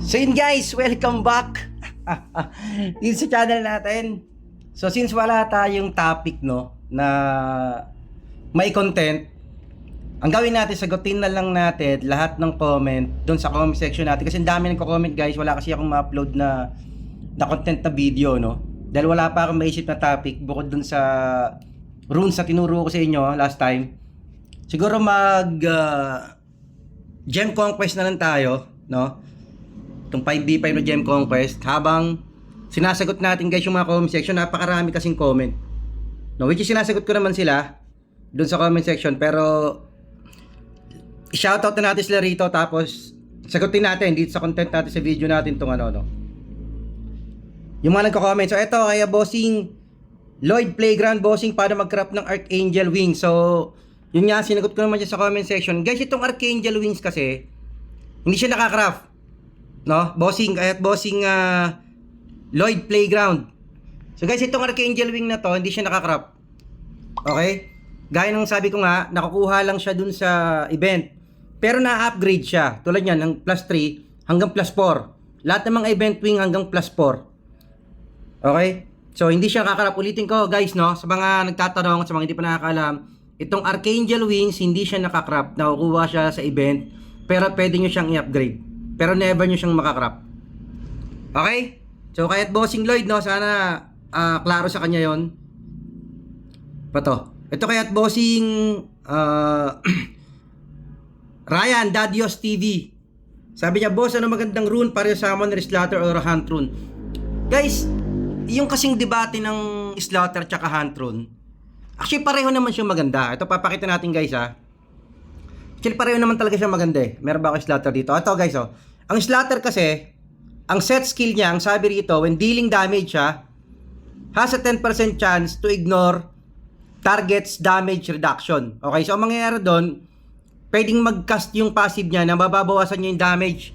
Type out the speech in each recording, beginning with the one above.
So yun guys, welcome back dito sa channel natin. So since wala tayong topic na may content, ang gawin natin, sagutin na lang natin lahat ng comment doon sa comment section natin. Kasi ang dami nagko-comment guys, wala kasi akong ma-upload na content na video dahil wala pa akong maisip na topic bukod doon sa runes na tinuro ko sa inyo last time. Siguro gem conquest na lang tayo, itong 5v5 na gem conquest, habang sinasagot natin guys yung mga comment section. Napakarami kasing comment, which is sinasagot ko naman sila doon sa comment section, pero i-shoutout na natin sila rito, tapos sagutin natin dito sa content natin, sa video natin tong yung mga nagko-comment. So eto, kaya bossing Lloyd Playground, bossing, paano mag-craft ng Archangel Wings. So yun nga, sinagot ko naman siya sa comment section. Guys, itong Archangel Wings kasi hindi siya naka-craft, bossing, kahit bossing Lloyd Playground. So guys, itong Archangel Wing na to, hindi siya naka-craft. Okay? Gaya ng sabi ko nga, nakukuha lang siya dun sa event, pero na-upgrade siya. Tulad yan, ng plus 3 hanggang plus 4. Lahat ng mga event wing hanggang plus 4. Okay? So hindi siya naka-craft. Ulitin ko guys, sa mga nagtatanong, sa mga hindi pa nakakaalam, itong Archangel Wings, hindi siya naka-craft. Nakukuha siya sa event, pero pwede nyo siyang i-upgrade, pero never nyo siyang maka-craft. Okay? So kahit bossing Lloyd, sana klaro sa kanya yon. Pato. Ito kaya't bossing Ryan Dadios TV. Sabi niya, boss, ano magandang rune para sa Summoner, Slaughter, or Hunt rune? Guys, yung kasing debate ng Slaughter tsaka Hunt rune, actually pareho naman siya maganda. Ito papakita natin guys Actually pareho naman talaga siya maganda Meron ba ako Slaughter dito? Ito guys Ang Slaughter kasi, ang set skill niya, ang sabi rito, when dealing damage has a 10% chance to ignore target's damage reduction. Okay, so ang mangyayari doon, pwedeng mag-cast yung passive niya na mababawasan niya yung damage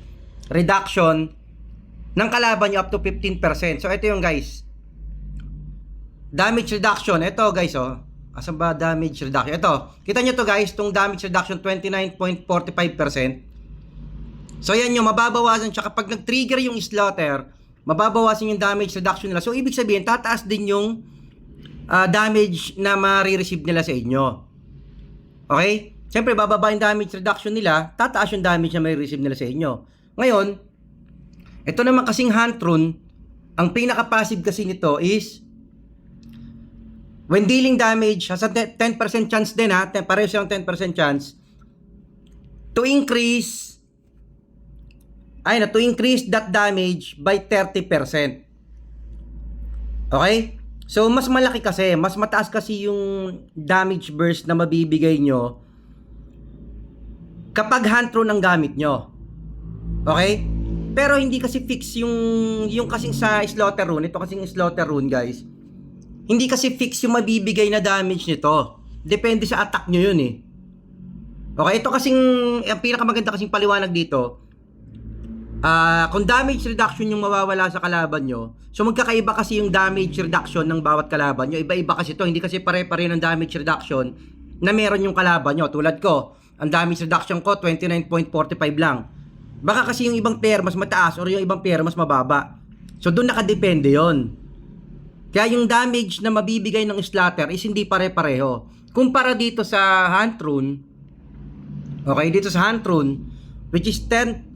reduction ng kalaban niya up to 15%. So ito yung guys, damage reduction. Ito guys asan ba damage reduction? Ito, kita nyo to guys, itong damage reduction 29.45%. So yan yung mababawasan siya kapag nag-trigger yung Slaughter, mababawasan yung damage reduction nila. So ibig sabihin, tataas din yung damage na ma-receive nila sa inyo. Okay? Siyempre, bababa yung damage reduction nila, tataas yung damage na ma-receive nila sa inyo. Ngayon, ito naman kasing Hunt rune, ang pinaka-passive kasi nito is when dealing damage, has a 10% chance din pareho siyang 10% chance to increase that damage by 30%. Okay? So, mas malaki kasi, mas mataas kasi yung damage burst na mabibigay nyo kapag Hunt rune ang gamit nyo. Okay? Pero hindi kasi fix yung kasing sa Slaughter rune. Ito kasing Slaughter rune guys, hindi kasi fix yung mabibigay na damage nito. Depende sa attack nyo yun Okay, ito kasing, ang pinakamaganda kasing paliwanag dito, kung damage reduction yung mawawala sa kalaban nyo, so magkakaiba kasi yung damage reduction ng bawat kalaban nyo. Iba-iba kasi to, hindi kasi pare-pare ng damage reduction na meron yung kalaban nyo. Tulad ko, ang damage reduction ko 29.45 lang. Baka kasi yung ibang player mas mataas or yung ibang player mas mababa. So doon nakadepende yon. Kaya yung damage na mabibigay ng Slaughter is hindi pare-pareho. Kumpara dito sa Hunt rune, okay, dito sa Hunt rune, which is 30%,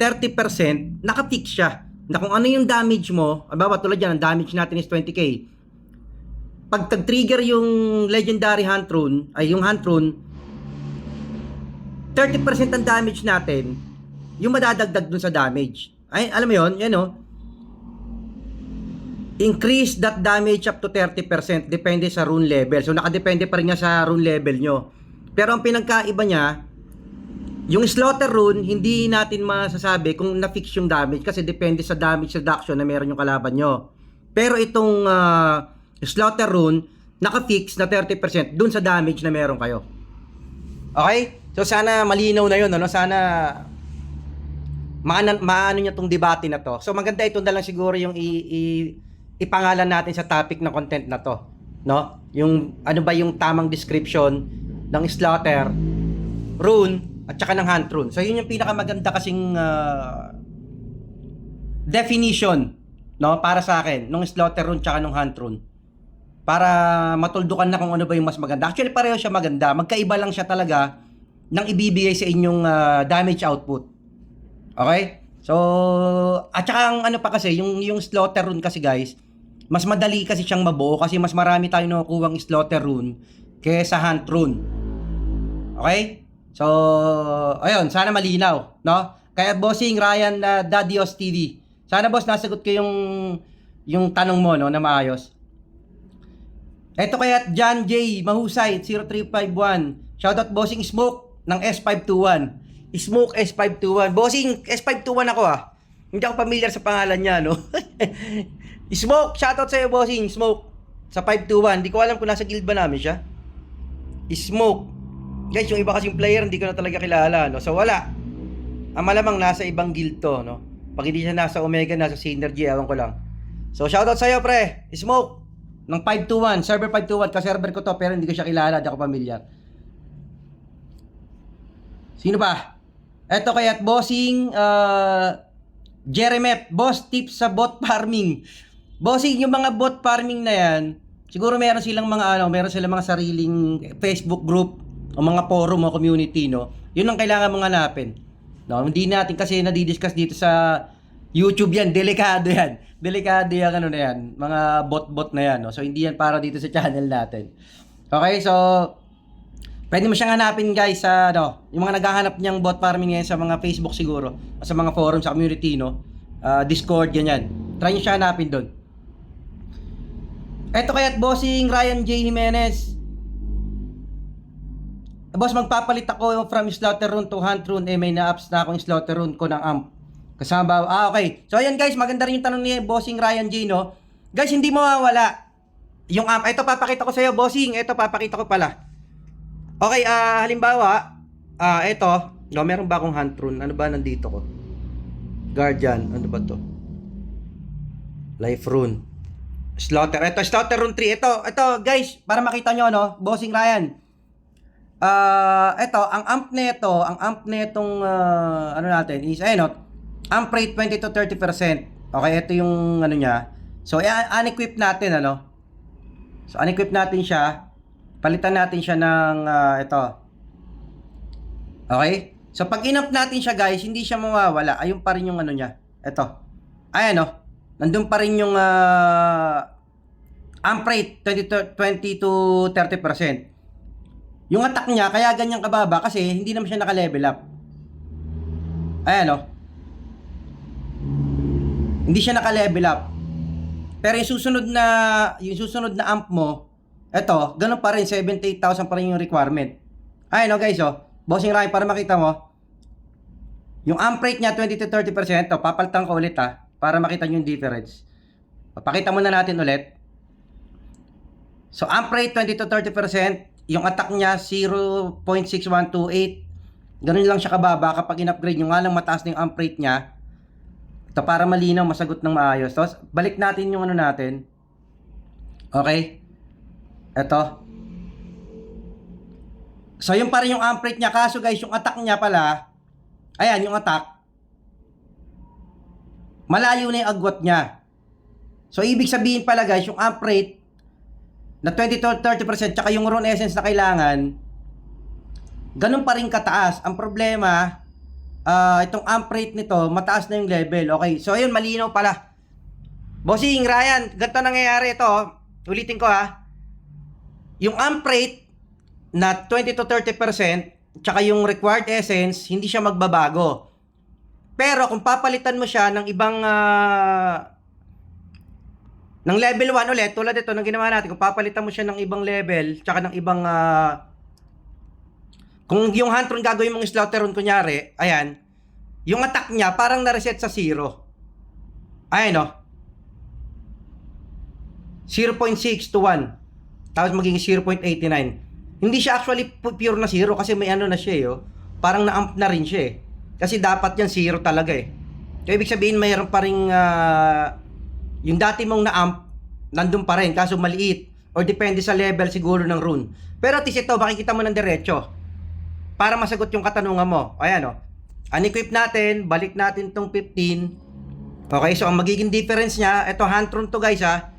naka-fix siya. Na kung ano yung damage mo, abawa tulad yan, ang damage natin is 20k. Pag tag-trigger yung legendary Hunt rune, ay yung Hunt rune, 30% ang damage natin, yung madadagdag dun sa damage. Ay, alam mo yun, increase that damage up to 30%, depende sa rune level. So, nakadepende pa rin nga sa rune level nyo. Pero ang pinagkaiba niya, yung Slaughter rune, hindi natin masasabi kung na-fix yung damage kasi depende sa damage reduction na meron yung kalaban nyo. Pero itong Slaughter rune, naka-fix na 30% dun sa damage na meron kayo. Okay? So sana malinaw na yun, sana maano niya tong debate na to. So maganda ito na lang siguro yung ipangalan natin sa topic ng content na to, Yung ano ba yung tamang description ng Slaughter rune at saka ng Hunt rune. So yun yung pinakamaganda kasing definition, no, para sa akin, nung slaughter rune tsaka nung hunt rune. Para matuldukan na kung ano ba yung mas maganda. Actually, pareho siya maganda. Magkaiba lang siya talaga ng ibibigay sa inyong damage output. Okay? So, at saka ang ano pa kasi, yung slaughter rune kasi guys, mas madali kasi siyang mabuo kasi mas marami tayong nakukuha ng slaughter rune kaysa hunt rune. Okay? So, ayun, sana malinaw, no? Kaya bossing Ryan Dadios TV. Sana boss nasagot ko yung tanong mo, no, na maayos. Eto kaya John J. Mahusay 0351. Shoutout bossing Smoke ng S521. Smoke S521. Bossing S521 ako ah. Hindi ako familiar sa pangalan niya, no? Smoke, shoutout sa iyo bossing Smoke sa 521. Hindi ko alam kung nasa guild ba namin siya. Smoke. Guys, yung iba kasing player hindi ko na talaga kilala, no? So wala. Ang malamang nasa ibang guild to, no? Pag hindi siya nasa Omega, nasa Synergy, ewan ko lang. So shoutout sa iyo pre. Smoke ng 521, server 521, ka-server ko to pero hindi ko siya kilala, di ako pamilyar. Sino pa? Eto kaya bossing Jeremep, boss tips sa bot farming. Bossing, yung mga bot farming na yan, siguro meron silang mga sariling Facebook group o mga forum o community, no? Yun ang kailangan mong hanapin. No, hindi natin kasi nadidiscuss dito sa YouTube yan, delikado yan. Delikado yung ano na yan, mga bot-bot na yan, no? So hindi yan para dito sa channel natin. Okay, so pwede mo siyang hanapin guys sa yung mga naghahanap niyang bot farming ngayon sa mga Facebook siguro, sa mga forum, sa community, no? Discord, ganyan. Try niyo siya hanapin doon. Eto kaya't bossing Ryan J. Jimenez. Boss, magpapalit ako from slaughter rune to hunt rune. May na-ups na akong slaughter rune ko ng amp. Kasama okay. So ayan guys, maganda rin yung tanong ni bossing Ryan J, no? Guys, hindi mawawala yung amp. Ito papakita ko sa iyo, bossing. Ito papakita ko pala. Okay, halimbawa, ito, no, meron ba akong hunt rune? Ano ba nandito ko? Guardian, ano ba to? Life rune. Slaughter. Ito, slaughter rune 3. Ito guys, para makita nyo, no? Bossing Ryan. Ito, ang amp netong ano natin is, no? Amp rate 20 to 30%. Okay, ito yung ano niya. So, unequip natin, ano? So, unequip natin siya. Palitan natin siya ng ito. Okay? So, pag in-up natin siya, guys, hindi siya mawawala. Ayun pa rin yung ano niya. Ito. Ayan, no? Nandun pa rin yung amp rate 20 to 30%. Yung attack niya, kaya ganyan kababa kasi hindi naman siya naka-level up. Ayan, no? Hindi siya naka-level up. Pero yung susunod na amp mo, eto, ganun pa rin, 78,000 pa rin yung requirement. Ayan, no guys, oh. Bossing Ryan, para makita mo, yung amp rate niya, 20 to 30%, to, papalitan ko ulit para makita nyo yung difference. Papakita muna natin ulit. So, amp rate, 20 to 30%, yung attack niya, 0.6128. Ganun lang siya kababa kapag in-upgrade nyo. Nga lang mataas na yung amp rate niya. Ito, para malinaw, masagot ng maayos. Tapos, balik natin yung ano natin. Okay? Ito. So, yung pa rin yung amp rate niya. Kaso guys, yung attack niya pala, ayan, yung attack, malayo na yung agwat niya. So, ibig sabihin pala guys, yung amp rate na 20 to 30%, tsaka yung rune essence na kailangan, ganun pa rin kataas. Ang problema, itong amp rate nito, mataas na yung level. Okay, so ayun, malinaw pala. Bossing Ryan, ganito nangyayari ito. Ulitin ko yung amp rate na 20 to 30%, tsaka yung required essence, hindi siya magbabago. Pero kung papalitan mo siya ng ibang ng level 1 ulit, tulad ito ng ginawa natin, kung papalitan mo siya ng ibang level, tsaka ng ibang kung yung hunt rune gagawin mong slaughter rune, kunyari, ayan, yung attack niya parang na-reset sa 0. Ayan, no? 0.6 to 1. Tapos maging 0.89. Hindi siya actually pure na 0 kasi may ano na siya, parang na-amp na rin siya, Kasi dapat yan 0 talaga, So, ibig sabihin mayroon pa rin yung dati mong na-amp, nandun pa rin, kaso maliit. Or depende sa level siguro ng rune. Pero at least ito, makikita mo ng diretso. Para masagot yung katanungan mo. Ayan, unequip natin, balik natin tong 15. Okay, so ang magiging difference niya, ito hand tune to guys ha.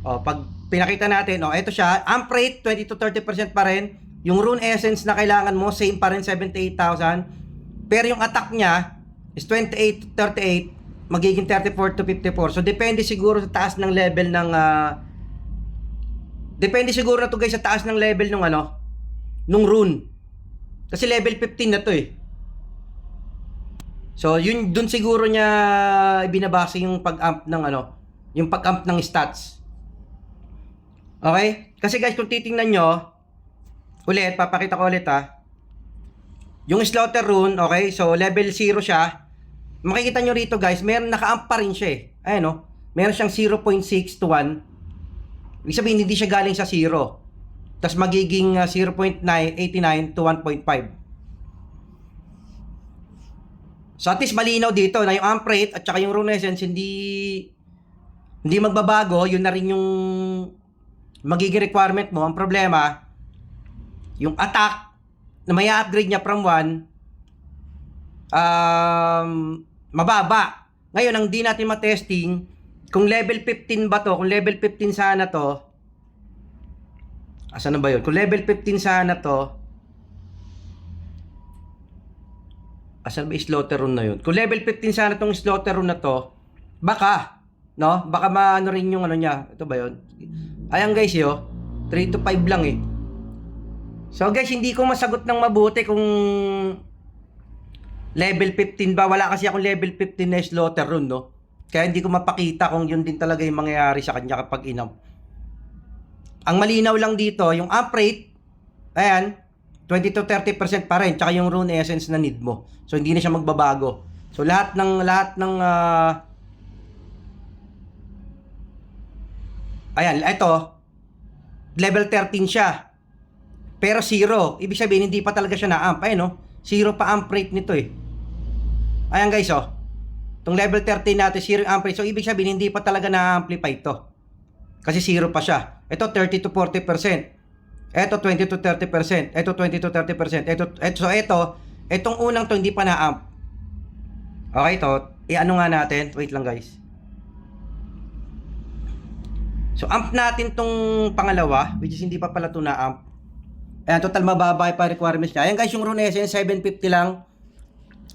O, pag pinakita natin, o, ito siya, amp rate, 20 to 30% pa rin. Yung rune essence na kailangan mo, same pa rin, 78,000. Pero yung attack niya is 28 to 38, magiging 34 to 54. So, depende siguro sa taas ng level ng, depende siguro na to guys sa taas ng level ng ano, nung rune. Kasi level 15 na to eh. So, yun dun siguro niya ibinabase yung pag-amp ng ano, yung pag-amp ng stats. Okay? Kasi guys, kung titingnan nyo, ulit, papakita ko ulit ha. Yung slaughter rune, okay? So, level 0 siya. Makikita nyo rito guys, meron naka-amp pa rin siya eh. Ayan o. Meron siyang 0.6 to 1. Ibig sabihin, hindi siya galing sa 0. Tapos magiging 0.89 to 1.5. So at least malinaw dito na yung amp rate at saka yung rune essence hindi magbabago. Yun na rin yung magiging requirement mo. Ang problema, yung attack na may upgrade niya from 1, mababa. Ngayon, ang di natin matesting, kung level 15 ba to, kung level 15 sana to, asan na ba yun? Kung level 15 sana to, asan ba yung slaughter rune na yun? Kung level 15 sana tong slaughter rune na to, baka, no? Baka maano rin yung ano niya. Ito ba yun? Ayan guys, yo. 3 to 5 lang eh. So guys, hindi ko masagot ng mabuti kung level 15 ba. Wala kasi akong level 15 na slaughter rune, no? Kaya hindi ko mapakita kung yun din talaga yung mangyayari sa kanya kapag inam. Ang malinaw lang dito, yung amp rate, ayan, 20 to 30% pa rin, tsaka yung rune essence na need mo. So hindi na siya magbabago. So lahat ng ayan, ito level 13 siya. Pero 0, ibig sabihin hindi pa talaga siya na-amp. Ayan no, 0 pa amp rate nito eh. Ayan guys oh. Itong level 13 natin, 0 amp rate. So ibig sabihin hindi pa talaga na-amplify to. Kasi 0 pa siya. Ito 30 to 40%. Ito 20 to 30%. Ito 20 to 30%. Itong unang to hindi pa na-amp. Okay, ito. I-ano nga natin. Wait lang guys. So, amp natin tong pangalawa, which is hindi pa pala ito na-amp. Ayan, total mababa pa requirements niya. Ayan guys, yung rune essence, 750 lang.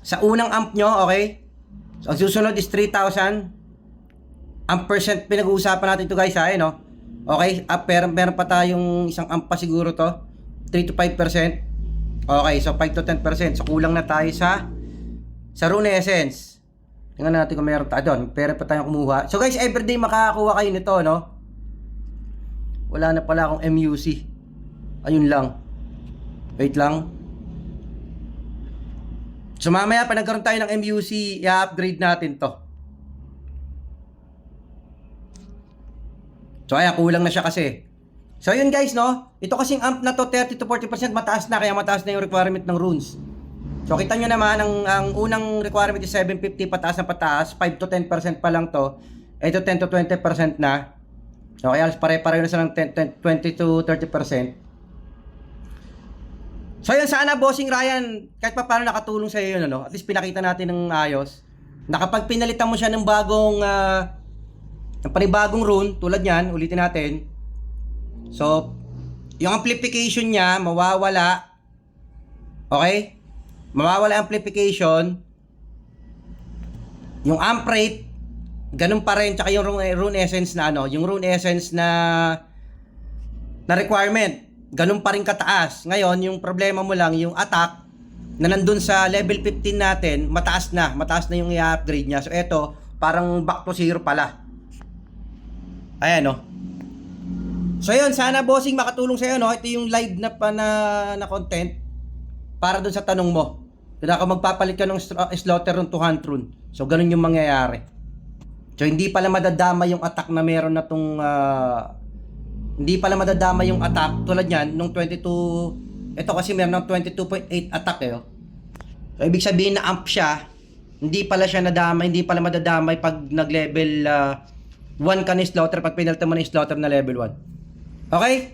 Sa unang amp nyo, okay? So, ang susunod is 3,000. Amp percent, pinag-uusapan natin ito guys, ha? No? Okay, meron pa tayong isang amp pa siguro to. 3 to 5%. Okay, so 5 to 10%. So kulang na tayo sa rune essence. Tingnan natin kung meron tayo doon. Pero pa tayong kumuha. So guys, everyday makakakuha kayo nito, no? Wala na pala akong MUC. Ayun lang. Wait lang. So mamaya pa nagkaroon tayo ng MUC, i-upgrade natin to. So ayan, kulang na siya kasi. So yun guys, no? Ito kasing amp na to, 30 to 40% mataas na, kaya mataas na yung requirement ng runes. So kita nyo naman, ang unang requirement is 750, pataas na pataas, 5 to 10% pa lang to. Ito 10 to 20% na. So kaya pare-pareho na sa ng 20 to 30%. So yun, sana bossing Ryan, kahit pa paano nakatulong sa iyo yun, ano? At least pinakita natin ng ayos. Na kapag pinalitan mo siya ng bagong ng panibagong rune, tulad yan, ulitin natin. So, yung amplification niya, mawawala. Okay? Mawawala amplification. Yung amp rate, ganun pa rin. Tsaka yung rune essence na ano, yung rune essence na requirement, ganun pa rin kataas. Ngayon, yung problema mo lang, yung attack, na nandun sa level 15 natin, mataas na yung i-upgrade niya. So, eto, parang back to 0 pala. Ayan, no? So, yun, sana bossing makatulong sa'yo, no? Ito yung live na content para dun sa tanong mo. Kung magpapalit ka ng slaughter rune to hunt rune. So, ganun yung mangyayari. So, hindi pala madadama yung attack na meron na tong hindi pala madadama yung attack tulad yan nung 22. Ito kasi meron ng 22.8 attack eh. Oh. So, ibig sabihin na amp siya, hindi pala siya nadamay, hindi pala madadamay pag nag-level 1 ka ni slaughter, pag pinalta mo na yung slaughter na level 1. Okay?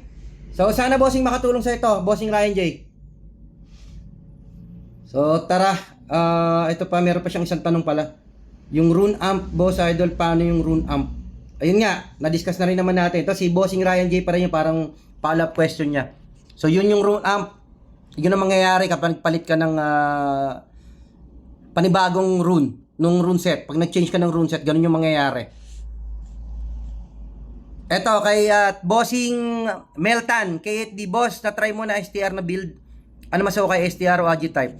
So, sana bossing makatulong sa ito, bossing Ryan J. So, tara. Ito pa, meron pa siyang isang tanong pala. Yung rune amp, boss idol, paano yung rune amp? Ayun nga, na-discuss na rin naman natin. Tapos si Bossing Ryan J pa rin yung parang follow-up question niya. So yun yung rune amp. Yun ang mangyayari kapag palit ka ng panibagong rune, nung rune set. Pag nag-change ka ng rune set, ganun yung mangyayari. Eto, kay Bossing Meltan, kay di boss, na-try mo na STR na build. Ano masawa kay STR o AG type?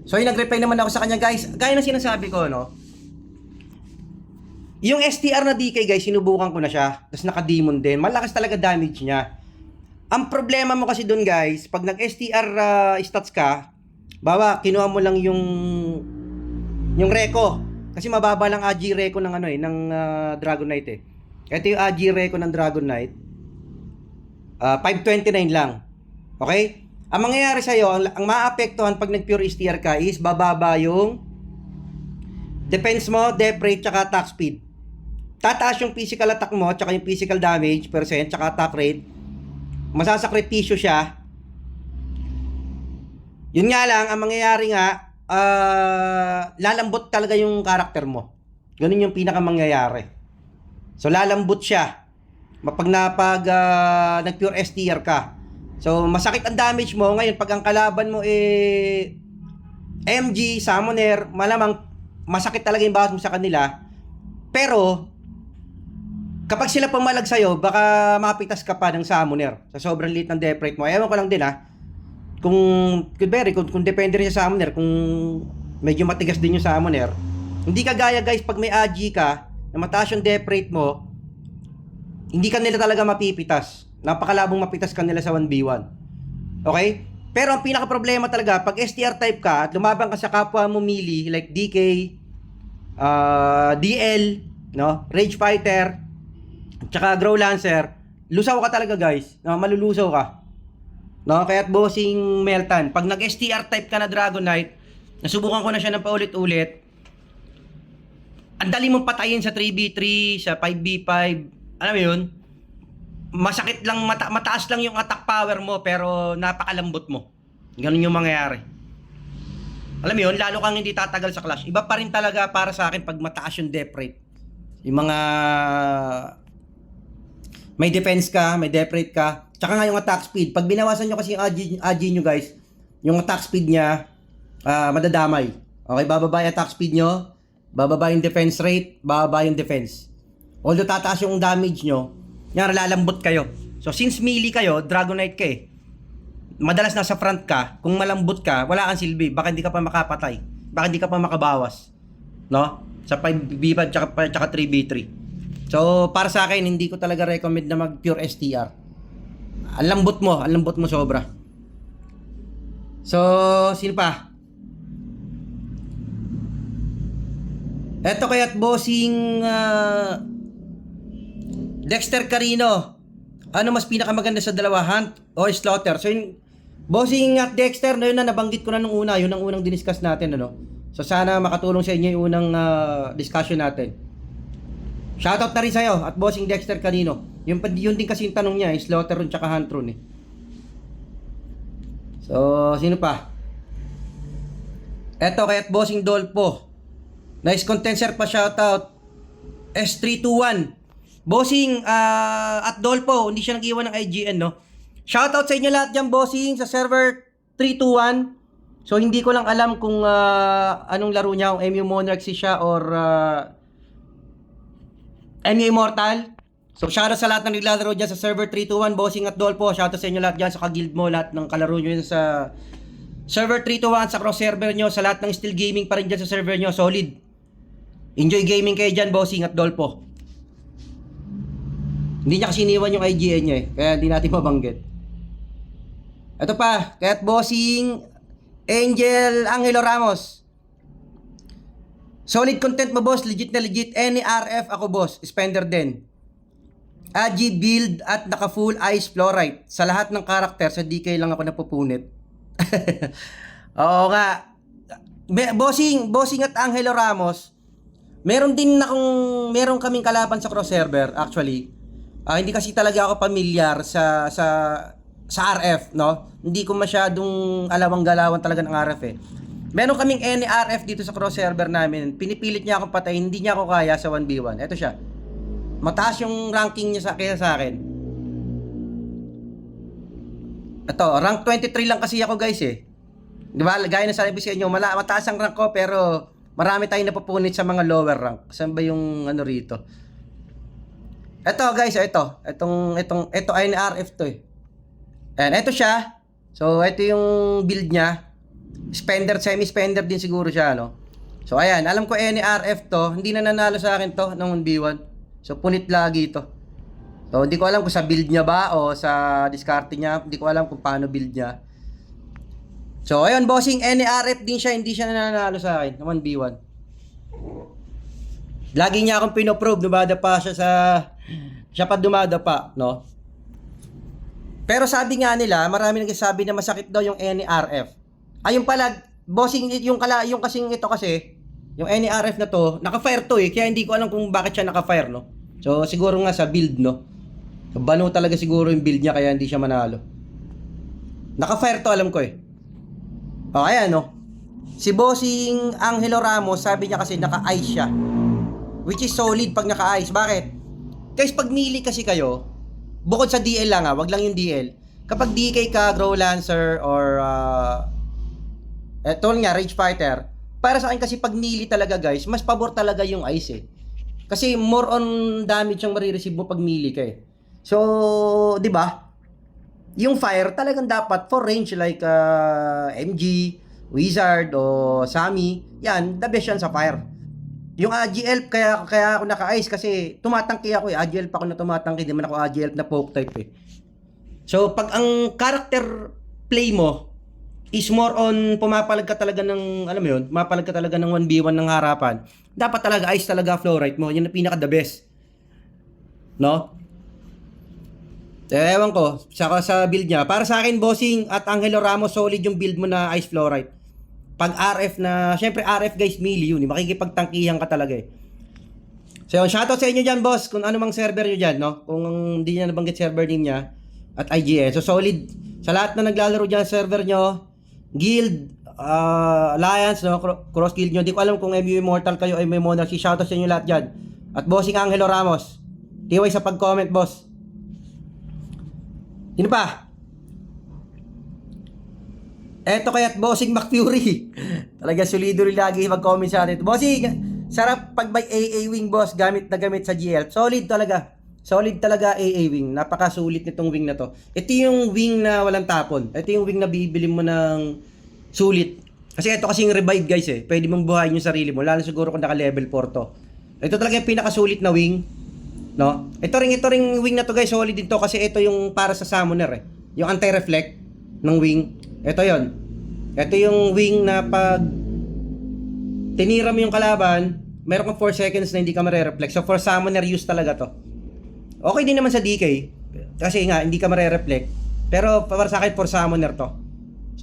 So yung nag-reply naman ako sa kanya, guys. Gaya na sinasabi ko, no? Yung STR na DK, guys, sinubukan ko na siya. Tapos naka-demon din. Malakas talaga damage niya. Ang problema mo kasi dun, guys, pag nag-STR stats ka, bawa, kinuha mo lang yung Reco. Kasi mababa lang AG Reco ng ng Dragon Knight eh. Ito yung AG Reco ng Dragon Knight. 529 lang. Okay? Ang mangyayari sa'yo, ang maapektuhan pag nag-pure STR ka is bababa yung defense mo, dep rate, tsaka attack speed. Tataas yung physical attack mo, tsaka yung physical damage percent, tsaka attack rate. Masasakripisyo siya. Yun nga lang, ang mangyayari nga, lalambot talaga yung karakter mo. Ganun yung pinakamangyayari. So, lalambot siya. Pag nag-pure STR ka. So, masakit ang damage mo. Ngayon, pag ang kalaban mo MG, Summoner, malamang masakit talaga yung bawas mo sa kanila. Pero, kapag sila pumalag sa'yo, baka mapitas ka pa ng Summoner sa sobrang liit ng dep rate mo. Ewan ko lang din kung depende rin sa Summoner, kung medyo matigas din yung Summoner. Hindi ka gaya, guys, pag may AG ka, na mataas yung dep rate mo, hindi ka nila talaga mapipitas. Napakalabong mapitas ka nila sa 1v1. Okay? Pero ang pinaka problema talaga, pag STR type ka at lumaban ka sa kapwa mo melee, like DK, DL, no? Rage Fighter, tsaka Grow Lancer, lusaw ka talaga, guys. No, malulusaw ka. No, kaya't Bossing Meltan, pag nag-STR type ka na Dragon Knight, nasubukan ko na siya ng paulit-ulit. Ang dali mong patayin sa 3v3, sa 5v5. Alam mo 'yun? Masakit lang, mataas lang yung attack power mo, pero napakalambot mo. Ganun yung mangyayari. Alam mo 'yun, lalo kang hindi tatagal sa clash. Iba pa rin talaga para sa akin pag mataas yung dep rate. Yung mga may defense ka, may dep rate ka, tsaka nga yung attack speed. Pag binawasan nyo kasi yung AG nyo, guys, yung attack speed niya, madadamay. Okay, bababa yung attack speed nyo, bababa yung defense rate, bababa yung defense. Although tataas yung damage nyo, yan, lalambot kayo. So, since melee kayo, Dragon Knight ka eh, madalas nasa front ka, kung malambot ka, wala kang silbi, baka hindi ka pa makapatay, baka hindi ka pa makabawas. No? Sa 5v5 tsaka 3v3. So, para sa akin, hindi ko talaga recommend na mag-pure STR. Ang lambot mo sobra. So, sino pa? Eto kaya't Bossing Dexter Carino. Ano mas pinakamaganda sa dalawa, Hunt o Slaughter? So, yung Bossing at Dexter, na yun na nabanggit ko na nung una, yun ang unang diniscuss natin, ano? So, sana makatulong sa inyo yung unang discussion natin. Shoutout na rin sa'yo at Bossing Dexter Carino. Yun din kasi yung tanong niya, Slaughter rune tsaka Hunt rune eh. So, sino pa? Eto kaya't Bossing Dolpo. Nice content, sir, pa shoutout. S321. Bossing at Dolpo, hindi siya nag-iwan ng IGN, no? Shoutout sa inyo lahat dyan, Bossing, sa server 321. So, hindi ko lang alam kung anong laro niya, kung MU Monarchy siya or MU Immortal. So, shoutout sa lahat ng naglalaro dyan sa server 321, Bossing at Dolpo. Shoutout sa inyo lahat dyan, sa ka-guild mo, lahat ng kalaro nyo yun sa server 321, sa cross server nyo, sa lahat ng still gaming pa rin dyan sa server nyo, solid. Enjoy gaming kayo dyan, Bossing at Dolpo. Hindi niya kasi iniwan yung IGN niya eh, kaya hindi natin mabanggit. Ito pa, kaya't Bossing Angel Angelo Ramos. Solid content mo, boss. Legit na legit. Any RF ako, boss. Spender din. AG build at naka full ice fluorite. Sa lahat ng karakter, sa DK lang ako napupunit. Oo nga. Bossing at Angelo Ramos. Meron kaming kalaban sa cross server, actually. Hindi kasi talaga ako pamilyar sa RF, no? Hindi ko masyadong alawang-galawan talaga ng RF eh. Meron kaming NRF dito sa cross server namin. Pinipilit niya akong patayin, hindi niya ako kaya sa 1v1. Ito siya. Mataas yung ranking niya kaysa sa akin. Ito, rank 23 lang kasi ako guys eh. Di ba? Gaya na sabi sa inyo, mataas ang rank ko pero marami tayong napupunit sa mga lower rank. Saan ba yung ano rito? Ito guys, ito NRF to eh. And ito siya. So, ito yung build niya. Spender, semi-spender din siguro siya, no? So, ayan. Alam ko NRF to. Hindi na nanalo sa akin to ng 1v1. So, punit lagi to. So, hindi ko alam kung sa build niya ba o sa discard niya. Hindi ko alam kung paano build niya. So, ayun, bossing. NRF din siya. Hindi siya nanalo sa akin ng 1v1. Lagi niya akong pinoprobe. Dumadapa siya sa... Siya pa dumadapa, no? Pero sabi nga nila, marami nagsasabi na masakit daw yung NRF. Ayun pala, bossing, yung kasing ito kasi, yung NRF na to, naka-fire to eh, kaya hindi ko alam kung bakit siya naka-fire, no? So, siguro nga sa build, no? Bano talaga siguro yung build niya, kaya hindi siya manalo. Naka-fire to, alam ko eh. O, ayan, no? Si bossing Angelo Ramos, sabi niya kasi naka-ice siya. Which is solid pag naka-ice. Bakit? Guys, pag melee kasi kayo, bukod sa DL lang wag lang yung DL. Kapag DK ka, Grow Lancer, or eto nga, Rage Fighter, para sa akin kasi pag melee talaga guys, mas pabor talaga yung ice eh. Kasi more on damage ang marireceive mo pag melee ka eh. So, di ba? Yung fire talagang dapat for range like MG, Wizard, o Sammy, yan, the best yan sa fire. Yung AGL, kaya ako naka-ice kasi tumatangki ako eh. AGL pa ako na tumatangki, di man ako AGL na poke type eh. So, pag ang character play mo is more on pumapalag ka talaga ng, alam mo yun, pumapalag ka talaga ng 1v1 ng harapan, dapat talaga ice talaga flow right mo. Yun ang pinaka the best. No? Ewan ko, saka sa build niya. Para sa akin, bossing at Angelo Ramos, solid yung build mo na ice flow right. Pag RF na, syempre RF guys, melee yun. Makikipagtangkihan ka talaga eh. So yun, shoutout sa inyo dyan boss, kung ano mang server nyo dyan, no? Kung hindi niya nabanggit server din niya at IGN. So solid, sa lahat na naglalaro dyan server nyo, guild, alliance, no? Cross guild nyo. Hindi ko alam kung MU Immortal kayo, MU Monarchy. Shoutout sa inyo lahat dyan. At bossing Angelo Ramos, tiway sa pag-comment boss. Sino pa? Eto kaya't bossing McFury. Talaga solido rin lagi mag-comment sa atin. Bossing, sarap pag may AA wing boss gamit na gamit sa GL. Solid talaga. Solid talaga AA wing. Napakasulit nitong wing na to. Ito yung wing na walang tapon. Ito yung wing na bibili mo ng sulit. Kasi ito kasing revive guys eh. Pwede mong buhayin yung sarili mo. Lalo siguro kung naka level 4 to. Ito talaga yung pinakasulit na wing. No? Ito ring wing na to guys. Solid din to kasi ito yung para sa summoner eh. Yung anti-reflect ng wing. Ito yon. Ito yung wing na pag tinira mo yung kalaban, meron kang 4 seconds na hindi ka mare-reflect. So for summoner use talaga to. Okay din naman sa DK. Kasi nga, hindi ka mare-reflect. Pero para sa akin, for summoner to.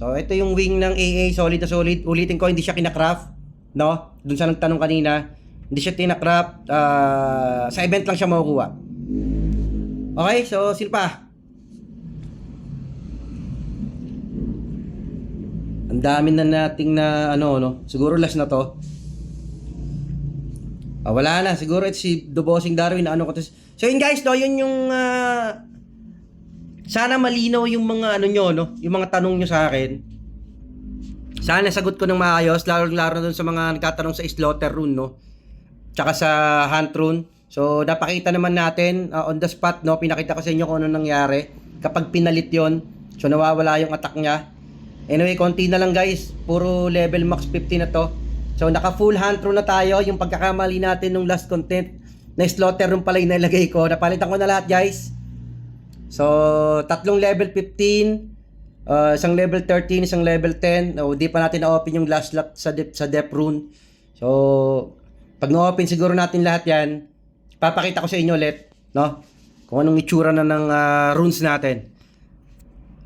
So ito yung wing ng AA, solid na solid. Ulitin ko, hindi siya kinakraft. No? Dun sa nagtanong kanina. Hindi siya tinakraft. Sa event lang siya makukuha. Okay, so sino pa? Ang dami na nating na no. Siguro last na to. Wala na. Siguro ito si The Bossing Darwin na ko to. So yun guys, no, yun yung sana malinaw yung mga nyo, no, yung mga tanong nyo sa akin. Sana sagot ko ng maayos, lalo na dun sa mga nagtatanong sa slaughter rune, no. Tsaka sa hunt rune. So napakita naman natin on the spot, no, pinakita ko sa inyo kung ano nangyari kapag pinalit yon. So nawawala yung attack niya. Anyway, konti na lang guys. Puro level max 50 na to. So, naka full hunt rune na tayo. Yung pagkakamali natin nung last content na slaughter rune pala yung nilagay ko. Napalitan ko na lahat guys. So, tatlong level 15, isang level 13, isang level 10. Di pa natin na-open yung last lot sa depth rune. So, pag na-open siguro natin lahat yan, papakita ko sa inyo ulit, no? Kung anong itsura na ng runes natin.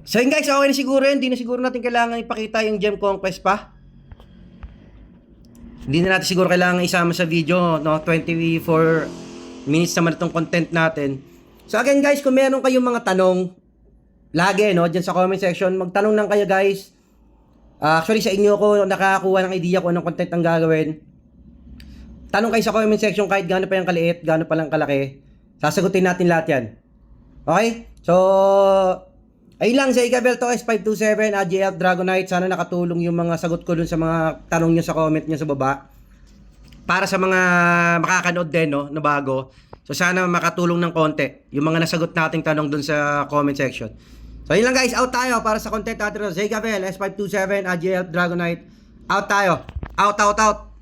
So yun guys, okay na siguro yun. Hindi na siguro natin kailangan ipakita yung gem conquest pa. Hindi na natin siguro kailangan isama sa video, no? 24 minutes naman itong content natin. So again guys, kung meron kayong mga tanong, lagi, no, dyan sa comment section, magtanong lang kayo guys. Actually, sa inyo ko nakakakuha ng idea kung anong content ang gagawin. Tanong kayo sa comment section kahit gaano pa yung kaliit, gaano pa lang kalaki. Sasagutin natin lahat yan. Okay? So, ayun lang, sa Ikabel to S527, AJF Dragonite. Sana nakatulong yung mga sagot ko dun sa mga tanong nyo sa comment nyo sa baba. Para sa mga makakanood din, no, na bago. So, sana makatulong ng konti yung mga nasagot nating tanong dun sa comment section. So, yun lang guys, out tayo para sa content natin. Zay Gabriel, S527, AJF Dragonite. Out tayo. Out, out, out.